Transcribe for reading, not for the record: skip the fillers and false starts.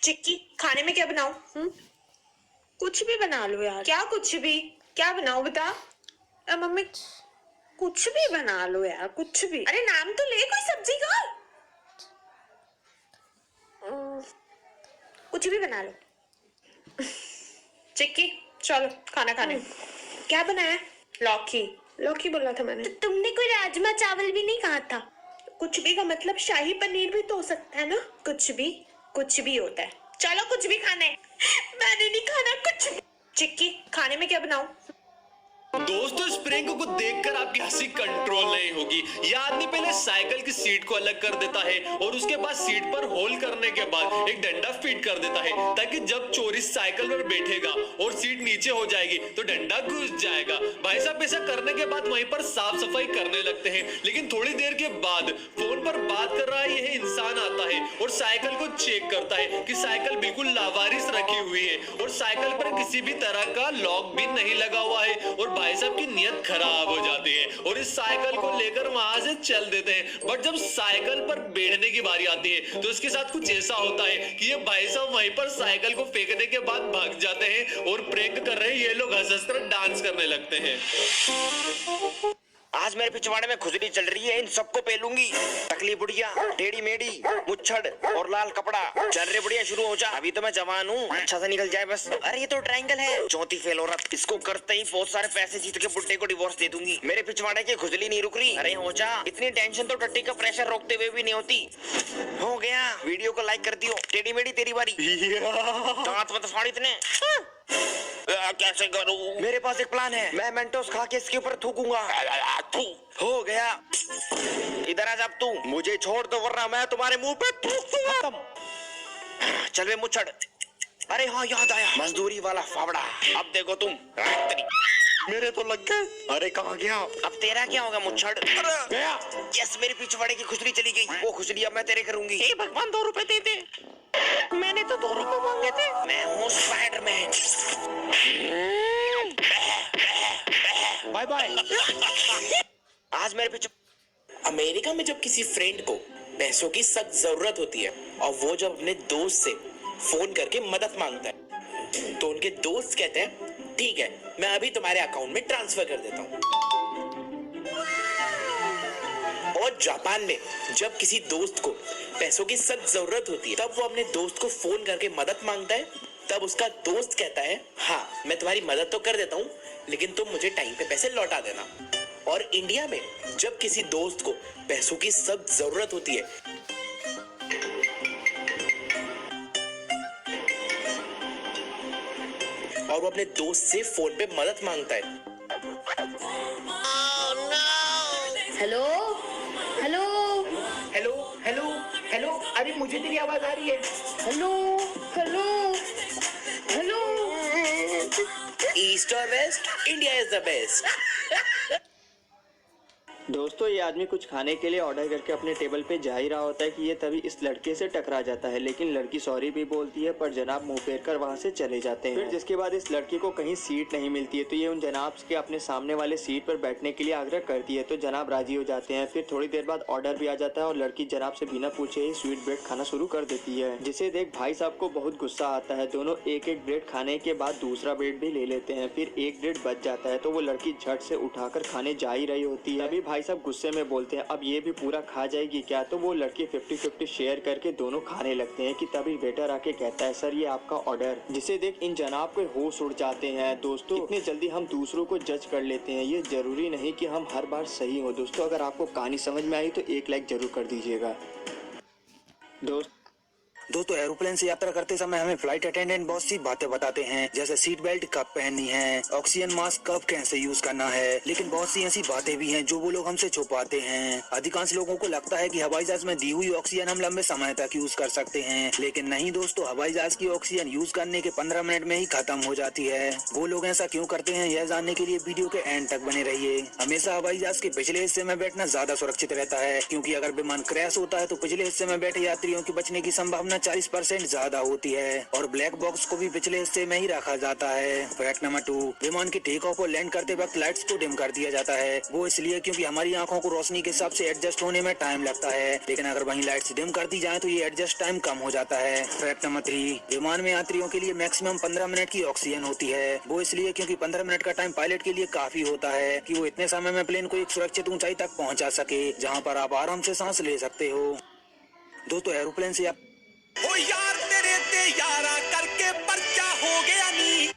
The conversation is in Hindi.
चिक्की, खाने में क्या बनाऊं? कुछ भी बना लो यार। क्या कुछ भी? क्या बनाऊं बता। मम्मी, कुछ भी बना लो यार, कुछ भी। अरे नाम तो ले कोई सब्जी का। कुछ भी बना लो। चिक्की, चलो खाना खाने। क्या बनाया? लौकी। लौकी बोला था मैंने। तो तुमने कोई राजमा चावल भी नहीं कहा था? कुछ भी का मतलब शाही पनीर भी तो हो सकता है ना। कुछ भी होता है। चलो कुछ भी खाना है। मैंने नहीं खाना कुछ भी। चिक्की, खाने में क्या बनाऊं? दोस्तों, इस प्रेंक को देखकर आपकी हंसी कंट्रोल नहीं होगी। यह आदमी पहले साइकिल की सीट को अलग कर देता है और उसके बाद सीट पर होल करने के बाद एक डंडा फिट कर देता है ताकि जब चोरी साइकिल पर बैठेगा और सीट नीचे हो जाएगी तो डंडा घुस जाएगा। भाई साहब ऐसा करने के बाद वहीं पर साफ सफाई करने लगते हैं, लेकिन थोड़ी देर के बाद फोन पर बात कर रहा यह इंसान आता है और साइकिल को चेक करता है कि साइकिल बिल्कुल लावारिस रखी हुई है और साइकिल पर किसी भी तरह का लॉक भी नहीं लगा हुआ है और भाई साहब की नीयत खराब हो जाती है और इस साइकिल को लेकर वहां से चल देते हैं। बट जब साइकिल पर बैठने की बारी आती है तो इसके साथ कुछ ऐसा होता है कि ये भाई साहब वहीं पर साइकिल को फेंकने के बाद भाग जाते हैं और प्रेंक कर रहे हैं ये लोग हंस कर डांस करने लगते हैं। आज मेरे पिछवाड़े में खुजली चल रही है, इन सबको पेलूंगी। टकली बुढ़िया, टेढ़ी मेढ़ी, मुच्छड़ और लाल कपड़ा। चल रे बुढ़िया, शुरू हो जा। अभी तो मैं जवान हूँ, अच्छा से निकल जाए बस। अरे ये तो ट्रायंगल है। चौथी फेल औरत, इसको करते ही बहुत सारे पैसे जीत के बुड्ढे को डिवोर्स दे दूंगी। मेरे पिछवाड़े की खुजली नहीं रुक रही। अरे हो जा, इतनी टेंशन तो टट्टी का प्रेशर रोकते हुए भी नहीं होती। हो गया, वीडियो को लाइक कर दियो। टेढ़ी मेढ़ी तेरी बारी। दांत मत फाड़ इतने। कैसे करूं? मेरे पास एक प्लान है। मैं मेंटोस खा के इसके ऊपर थूकूंगा। हो गया। इधर आ जा अब तू। मुझे छोड़ दो वरना मैं तुम्हारे मुंह पे थूक दूंगा। चल वे मुच्छड़। अरे हाँ याद आया, मजदूरी वाला फावड़ा। अब देखो तुम। मेरे तो लग गए। अरे कहाँ गया? अब तेरा क्या होगा मुच्छड़? गया। यस, मेरे पिछवाड़े की खुजली चली गई। वो खुजली अब मैं तेरे करूंगी। हे भगवान, 2 रुपए दे दे। मैंने तो 2 रुपए मांगे थे। मैं हूँ स्पाइडरमैन। Bye bye. आज मेरे पीछे। अमेरिका में जब किसी फ्रेंड को पैसों की सख्त जरूरत होती है और वो जब अपने दोस्त से फोन करके मदद मांगता है तो उनके दोस्त कहते हैं ठीक है, मैं अभी तुम्हारे अकाउंट में ट्रांसफर कर देता हूँ। और जापान में जब किसी दोस्त को पैसों की सख्त जरूरत होती है तब वो अपने दोस्त को फोन करके मदद मांगता है। तब उसका दोस्त कहता है हाँ, मैं तुम्हारी मदद तो कर देता हूँ लेकिन तुम मुझे टाइम पे पैसे लौटा देना। और इंडिया में जब किसी दोस्त को पैसों की सख्त जरूरत होती है और वो अपने दोस्त से फोन पे मदद मांगता है। Hello hello hello hello hello, अरे मुझे तेरी आवाज आ रही है। Hello hello hello. ईस्ट और west, India is the best. दोस्तों, ये आदमी कुछ खाने के लिए ऑर्डर करके अपने टेबल पे जा ही रहा होता है कि ये तभी इस लड़के से टकरा जाता है, लेकिन लड़की सॉरी भी बोलती है पर जनाब मुंह फेर कर वहाँ से चले जाते हैं। फिर जिसके बाद इस लड़के को कहीं सीट नहीं मिलती है तो ये उन जनाब के अपने सामने वाले सीट पर बैठने के लिए आग्रह करती है तो जनाब राजी हो जाते हैं। फिर थोड़ी देर बाद ऑर्डर भी आ जाता है और लड़की जनाब से बिना पूछे ही स्वीट ब्रेड खाना शुरू कर देती है, जिसे देख भाई साहब को बहुत गुस्सा आता है। दोनों एक एक ब्रेड खाने के बाद दूसरा ब्रेड भी ले लेते हैं। फिर एक ब्रेड बच जाता है तो वो लड़की झट से उठाकर खाने जा ही रही होती है। अभी भाई साहब गुस्से में बोलते हैं अब ये भी पूरा खा जाएगी क्या? तो वो लड़के 50-50 शेयर करके दोनों खाने लगते हैं कि तभी वेटर आके कहता है सर ये आपका ऑर्डर, जिसे देख इन जनाब के होश उड़ जाते हैं। दोस्तों, इतनी जल्दी हम दूसरों को जज कर लेते हैं, ये जरूरी नहीं कि हम हर बार सही हो। दोस्तों, अगर आपको कहानी समझ में आई तो एक लाइक जरूर कर दीजिएगा। दोस्तों, एरोप्लेन से यात्रा करते समय हमें फ्लाइट अटेंडेंट बहुत सी बातें बताते हैं, जैसे सीट बेल्ट कब पहननी है, ऑक्सीजन मास्क कब कैसे यूज करना है, लेकिन बहुत सी ऐसी बातें भी हैं जो वो लोग हमसे छुपाते हैं। अधिकांश लोगों को लगता है कि हवाई जहाज में दी हुई ऑक्सीजन हम लंबे समय तक यूज कर सकते हैं, लेकिन नहीं दोस्तों, हवाई जहाज की ऑक्सीजन यूज करने के 15 मिनट में ही खत्म हो जाती है। वो लोग ऐसा क्यों करते हैं, यह जानने के लिए वीडियो के एंड तक बने रहिए। हमेशा हवाई जहाज के पिछले हिस्से में बैठना ज्यादा सुरक्षित रहता है, क्योंकि अगर विमान क्रैश होता है तो पिछले हिस्से में बैठे यात्रियों के बचने की संभावना 40% ज्यादा होती है और ब्लैक बॉक्स को भी पिछले हिस्से में ही रखा जाता है। फैक्ट नंबर 2, विमान के टेक ऑफ और लैंड करते वक्त लाइट्स को डिम कर दिया जाता है। वो इसलिए क्योंकि हमारी आंखों को रोशनी के हिसाब से एडजस्ट होने में टाइम लगता है, लेकिन अगर वहीं लाइट्स डिम कर दी जाए तो ये एडजस्ट टाइम कम हो जाता है। फैक्ट नंबर 3, विमान में यात्रियों के लिए मैक्सिमम 15 मिनट की ऑक्सीजन होती है। वो इसलिए क्योंकि 15 मिनट का टाइम पायलट के लिए काफी होता है कि वो इतने समय में प्लेन को एक सुरक्षित ऊंचाई तक पहुंचा सके जहां पर आप आराम से सांस ले सकते हो। दोस्तों एरोप्लेन से ओ यार तेरे ते यारा करके पर्चा हो गया नी।